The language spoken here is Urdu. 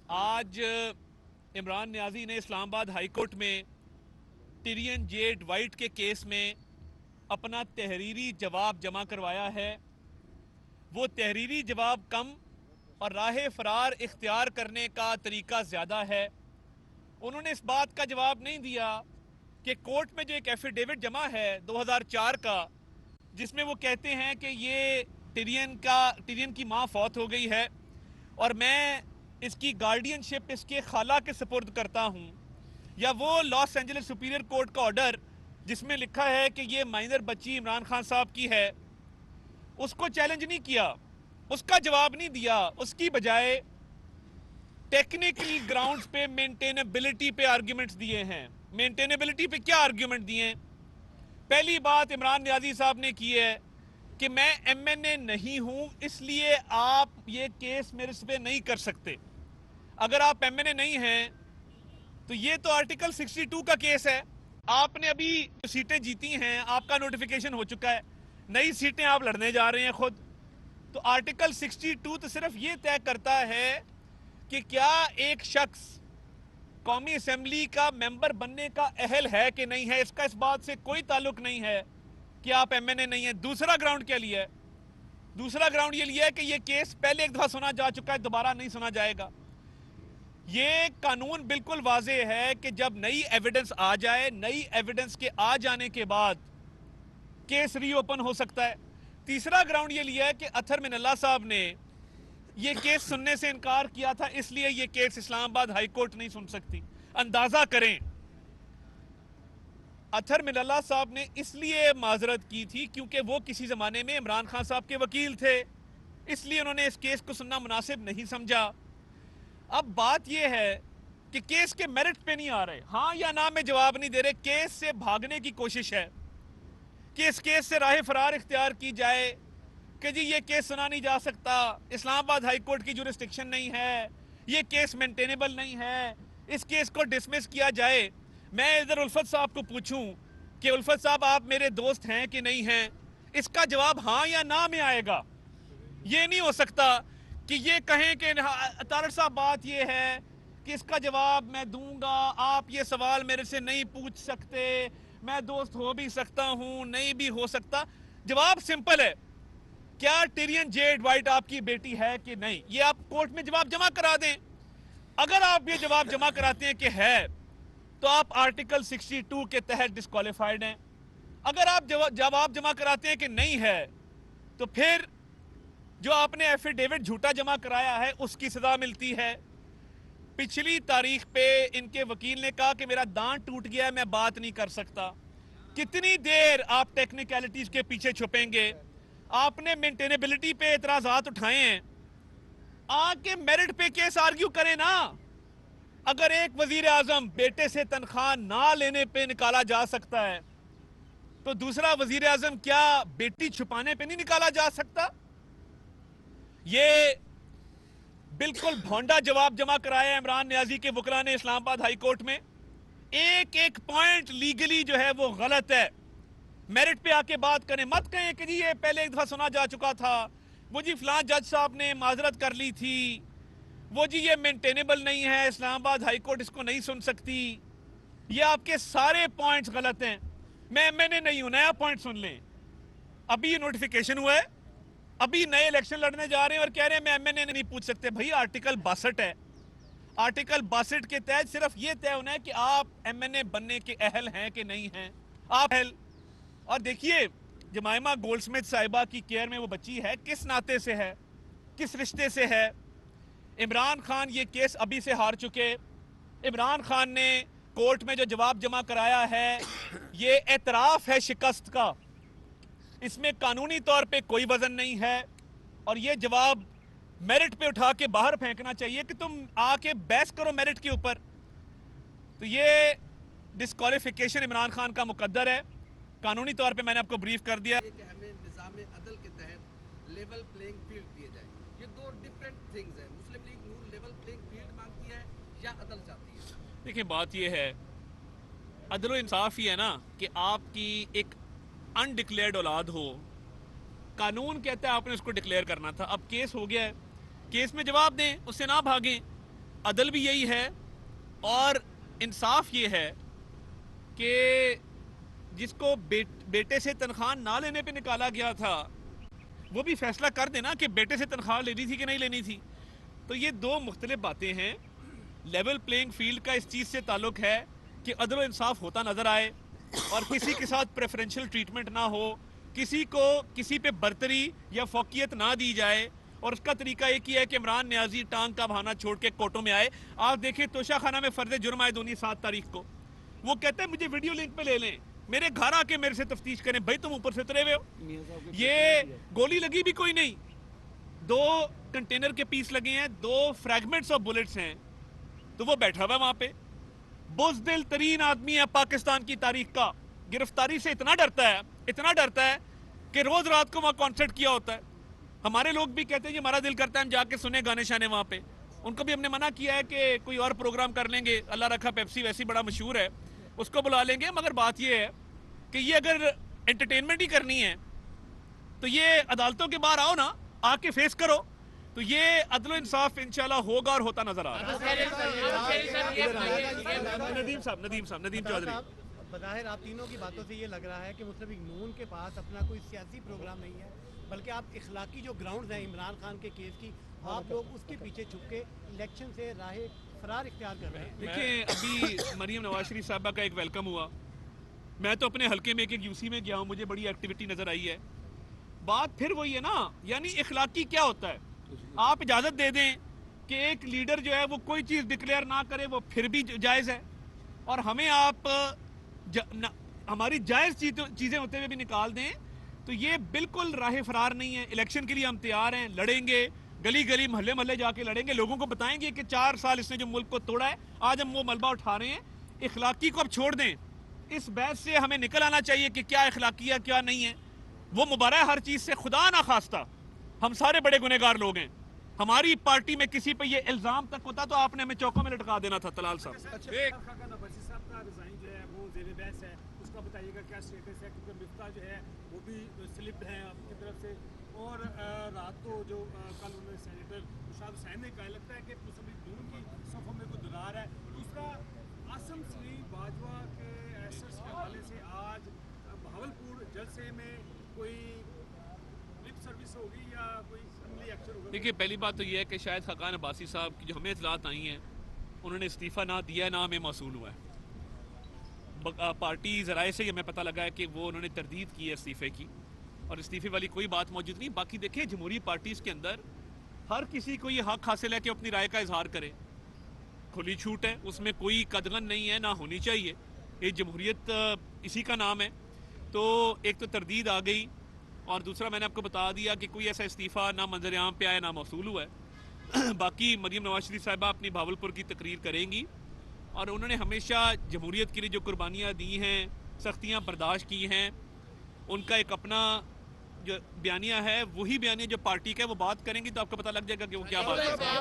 آج عمران نیازی نے اسلام آباد ہائی کورٹ میں ٹیرین جیڈ وائٹ کے کیس میں اپنا تحریری جواب جمع کروایا ہے. وہ تحریری جواب کم اور راہ فرار اختیار کرنے کا طریقہ زیادہ ہے. انہوں نے اس بات کا جواب نہیں دیا کہ کورٹ میں جو ایک ایفیڈیوٹ جمع ہے 2004 کا، جس میں وہ کہتے ہیں کہ یہ ٹیرین کی ماں فوت ہو گئی ہے اور میں اس کی گارڈین شپ اس کے خالہ کے سپرد کرتا ہوں، یا وہ لاس اینجلس سپیریئر کورٹ کا آرڈر جس میں لکھا ہے کہ یہ مائنر بچی عمران خان صاحب کی ہے، اس کو چیلنج نہیں کیا، اس کا جواب نہیں دیا. اس کی بجائے ٹیکنیکل گراؤنڈز پہ مینٹینیبلٹی پہ آرگیومنٹس دیے ہیں. مینٹینیبلٹی پہ کیا آرگیومنٹ دیے ہیں؟ پہلی بات عمران نیازی صاحب نے کی ہے کہ میں ایم این اے نہیں ہوں، اس لیے آپ یہ کیس میرے سے نہیں کر سکتے. اگر آپ ایم این اے نہیں ہیں تو یہ تو آرٹیکل 62 کا کیس ہے. آپ نے ابھی سیٹیں جیتی ہیں، آپ کا نوٹیفیکیشن ہو چکا ہے، نئی سیٹیں آپ لڑنے جا رہے ہیں خود. تو آرٹیکل 62 تو صرف یہ طے کرتا ہے کہ کیا ایک شخص قومی اسمبلی کا ممبر بننے کا اہل ہے کہ نہیں ہے. اس کا اس بات سے کوئی تعلق نہیں ہے کہ آپ ایم این اے نہیں ہیں. دوسرا گراؤنڈ کیا لیا ہے؟ دوسرا گراؤنڈ یہ لیا ہے کہ یہ کیس پہلے ایک دفعہ سنا جا چکا ہے، دوبارہ نہیں سنا جائے گا. یہ قانون بالکل واضح ہے کہ جب نئی ایویڈنس آ جائے، نئی ایویڈنس کے آ جانے کے بعد کیس ری اوپن ہو سکتا ہے. تیسرا گراؤنڈ یہ لیا ہے کہ اطہر من اللہ صاحب نے یہ کیس سننے سے انکار کیا تھا، اس لیے یہ کیس اسلام آباد ہائی کورٹ نہیں سن سکتی. اندازہ کریں، اطہر من اللہ صاحب نے اس لیے معذرت کی تھی کیونکہ وہ کسی زمانے میں عمران خان صاحب کے وکیل تھے، اس لیے انہوں نے اس کیس کو سننا مناسب نہیں سمجھا. اب بات یہ ہے کہ کیس کے میرٹ پہ نہیں آ رہے، ہاں یا نہ میں جواب نہیں دے رہے. کیس سے بھاگنے کی کوشش ہے کہ اس کیس سے راہ فرار اختیار کی جائے کہ جی یہ کیس سنا نہیں جا سکتا، اسلام آباد ہائی کورٹ کی جورسڈکشن نہیں ہے، یہ کیس مینٹینیبل نہیں ہے، اس کیس کو ڈسمس کیا جائے. میں ادھر الفت صاحب کو پوچھوں کہ الفت صاحب آپ میرے دوست ہیں کہ نہیں ہیں، اس کا جواب ہاں یا نہ میں آئے گا. یہ نہیں ہو سکتا کہ یہ کہیں کہ طارق صاحب بات یہ ہے کہ اس کا جواب میں دوں گا، آپ یہ سوال میرے سے نہیں پوچھ سکتے، میں دوست ہو بھی سکتا ہوں نہیں بھی ہو سکتا. جواب سمپل ہے، کیا ٹیرین جیڈ وائٹ آپ کی بیٹی ہے کہ نہیں؟ یہ آپ کورٹ میں جواب جمع کرا دیں. اگر آپ یہ جواب جمع کراتے ہیں کہ ہے تو آپ آرٹیکل 62 کے تحت ڈسکوالیفائڈ ہیں. اگر آپ جواب جمع کراتے ہیں کہ نہیں ہے تو پھر جو آپ نے ایفیڈیوٹ جھوٹا جمع کرایا ہے اس کی سزا ملتی ہے. پچھلی تاریخ پہ ان کے وکیل نے کہا کہ میرا دانت ٹوٹ گیا ہے، میں بات نہیں کر سکتا. کتنی دیر آپ ٹیکنیکلٹیز کے پیچھے چھپیں گے؟ آپ نے مینٹینیبلٹی پہ اعتراضات اٹھائے ہیں، آ کے میرٹ پہ کیس آرگیو کریں نا. اگر ایک وزیر اعظم بیٹے سے تنخواہ نہ لینے پہ نکالا جا سکتا ہے تو دوسرا وزیر اعظم کیا بیٹی چھپانے پہ نہیں نکالا جا سکتا؟ یہ بالکل بھونڈا جواب جمع کرایا ہے عمران نیازی کے وکلا نے اسلام آباد ہائی کورٹ میں. ایک ایک پوائنٹ لیگلی جو ہے وہ غلط ہے. میرٹ پہ آ کے بات کریں، مت کہیں کہ جی یہ پہلے ایک دفعہ سنا جا چکا تھا، وہ جی فلاں جج صاحب نے معذرت کر لی تھی، وہ جی یہ مینٹینیبل نہیں ہے، اسلام آباد ہائی کورٹ اس کو نہیں سن سکتی. یہ آپ کے سارے پوائنٹس غلط ہیں. میں نے نہیں ہوں، نیا پوائنٹ سن لیں. ابھی یہ نوٹیفیکیشن ہوا ہے، ابھی نئے الیکشن لڑنے جا رہے ہیں اور کہہ رہے ہیں میں ایم این اے نہیں پوچھ سکتے. بھائی آرٹیکل 62 ہے، آرٹیکل 62 کے تحت صرف یہ طے ہونا ہے کہ آپ ایم این اے بننے کے اہل ہیں کہ نہیں ہیں. آپ اہل. اور دیکھیے جمائمہ گولڈ سمتھ صاحبہ کی کیئر میں وہ بچی ہے، کس ناطے سے ہے، کس رشتے سے ہے؟ عمران خان یہ کیس ابھی سے ہار چکے. عمران خان نے کورٹ میں جو جواب جمع کرایا ہے یہ اعتراف ہے شکست کا، اس میں قانونی طور پہ کوئی وزن نہیں ہے. اور یہ جواب میرٹ پہ اٹھا کے باہر پھینکنا چاہیے کہ تم آ کے بحث کرو میرٹ کے اوپر. تو یہ ڈسکوالیفیکیشن عمران خان کا مقدر ہے. قانونی طور پہ میں نے آپ کو بریف کر دیا کہ ہمیں نظام عدل کے تحت لیول پلینگ فیلڈ دیے جائے. یہ دو ڈیفرنٹ تھنگز ہیں. مسلم لیگ نون لیول پلینگ فیلڈ مانگتی ہے یا عدل چاہتی ہے؟ دیکھیں بات یہ ہے، عدل و انصاف ہی ہے نا کہ آپ کی ایک انڈکلیئرڈ اولاد ہو. قانون کہتا ہے آپ نے اس کو ڈکلیئر کرنا تھا، اب کیس ہو گیا ہے، کیس میں جواب دیں، اس سے نہ بھاگیں. عدل بھی یہی ہے اور انصاف یہ ہے کہ جس کو بیٹے سے تنخواہ نہ لینے پہ نکالا گیا تھا وہ بھی فیصلہ کر دینا کہ بیٹے سے تنخواہ لینی تھی کہ نہیں لینی تھی. تو یہ دو مختلف باتیں ہیں. لیول پلینگ فیلڈ کا اس چیز سے تعلق ہے کہ عدل و انصاف ہوتا نظر آئے اور کسی کے ساتھ پریفرنشل ٹریٹمنٹ نہ ہو, کسی کو کسی پہ برتری یا فوقیت نہ دی جائے. اور اس کا طریقہ ایک ہی ہے کہ عمران نیازی ٹانگ کا بہانہ چھوڑ کے کوٹوں میں آئے. آپ دیکھیں توشہ خانہ میں فرد جرم آئے 7 تاریخ کو, وہ کہتے ہیں مجھے ویڈیو لنک پہ لے لیں, میرے گھر آ کے میرے سے تفتیش کریں. بھائی تم اوپر سے اترے ہوئے ہو, یہ گولی لگی بھی کوئی نہیں, 2 کنٹینر کے پیس لگے ہیں, 2 فریگمنٹس آف بلٹس ہیں, تو وہ بیٹھا ہوا وہاں پہ. بزدل ترین آدمی ہے پاکستان کی تاریخ کا, گرفتاری سے اتنا ڈرتا ہے کہ روز رات کو وہاں کانسرٹ کیا ہوتا ہے. ہمارے لوگ بھی کہتے ہیں جی ہمارا دل کرتا ہے ہم جا کے سنیں گانے شانے وہاں پہ. ان کو بھی ہم نے منع کیا ہے کہ کوئی اور پروگرام کر لیں گے, اللہ رکھا پیپسی ویسی بڑا مشہور ہے, اس کو بلا لیں گے. مگر بات یہ ہے کہ یہ اگر انٹرٹینمنٹ ہی کرنی ہے تو یہ عدالتوں کے باہر آؤ نا, آ کے فیس کرو. تو یہ عدل و انصاف انشاءاللہ ہوگا اور ہوتا نظر آ رہا ہے. ندیم چودھری, بظاہر آپ تینوں کی باتوں سے یہ لگ رہا ہے کہ مسلم لیگ نون کے پاس اپنا کوئی سیاسی پروگرام نہیں ہے, بلکہ آپ اخلاقی جو گراؤنڈز ہیں عمران خان کے کیس کی, آپ لوگ اس کے پیچھے چھپ کے الیکشن سے راہ فرار اختیار کر رہے ہیں. دیکھیں ابھی مریم نواز شریف صاحبہ کا ایک ویلکم ہوا, میں تو اپنے حلقے میں ایک یوسی میں گیا ہوں, مجھے بڑی ایکٹیویٹی نظر آئی ہے. بات پھر وہی ہے نا, یعنی اخلاقی کیا ہوتا ہے, آپ اجازت دے دیں کہ ایک لیڈر جو ہے وہ کوئی چیز ڈکلیئر نہ کرے, وہ پھر بھی جائز ہے, اور ہمیں آپ ہماری جائز چیزیں ہوتے ہوئے بھی نکال دیں, تو یہ بالکل راہ فرار نہیں ہے. الیکشن کے لیے ہم تیار ہیں, لڑیں گے, گلی گلی محلے محلے جا کے لڑیں گے, لوگوں کو بتائیں گے کہ 4 سال اس نے جو ملک کو توڑا ہے, آج ہم وہ ملبہ اٹھا رہے ہیں. اخلاقی کو اب چھوڑ دیں, اس بحث سے ہمیں نکل آنا چاہیے کہ کیا اخلاقی ہے کیا نہیں ہے. وہ مبارہ ہر چیز سے, خدا نہ خواستہ ہم سارے بڑے گنہگار لوگ ہیں. ہماری پارٹی میں کسی پہ یہ الزام تک ہوتا تو آپ نے ہمیں چوکوں میں لٹکا دینا تھا. طلال صاحب بتائیے گا کیا سٹیٹس ہے, کیونکہ مفتاح جو ہے وہ بھی سلپڈ ہیں آپ کی طرف سے, اور رات کو جو کل انہوں نے سینیٹر ارشاد حسین نے کہا, لگتا ہے کہ مسلم لیگ نون کی صفوں میں کوئی درار ہے. دوسرا, عاصم سلیم باجوہ کے ایسٹس کے حوالے سے آج بہاولپور جلسے میں کوئی لپ سروس ہوگی یا کوئی عملی ایکشن ہوگا؟ دیکھیے پہلی بات تو یہ ہے کہ شاید خاقان عباسی صاحب کی جو ہمیں اطلاعات آئی ہیں, انہوں نے استعفیٰ نہ دیا ہے, نہ ہمیں موصول ہوا ہے. پارٹی ذرائع سے ہمیں پتہ لگا ہے کہ وہ انہوں نے تردید کی ہے استعفے کی, اور استعفے والی کوئی بات موجود نہیں. باقی دیکھیں جمہوری پارٹیز کے اندر ہر کسی کو یہ حق حاصل ہے کہ اپنی رائے کا اظہار کرے, کھلی چھوٹ ہے, اس میں کوئی قدغن نہیں ہے, نہ ہونی چاہیے. یہ جمہوریت اسی کا نام ہے. تو ایک تو تردید آ گئی, اور دوسرا میں نے آپ کو بتا دیا کہ کوئی ایسا استعفیٰ نہ منظر عام پہ آیا نہ موصول ہوا ہے. باقی مریم نواز شریف صاحبہ اپنی بہاولپور کی تقریر کریں گی, اور انہوں نے ہمیشہ جمہوریت کے لیے جو قربانیاں دی ہیں, سختیاں برداشت کی ہیں, ان کا ایک اپنا جو بیانیہ ہے, وہی بیانیہ جو پارٹی کا ہے, وہ بات کریں گی تو آپ کو پتہ لگ جائے گا کہ وہ کیا بات ہے.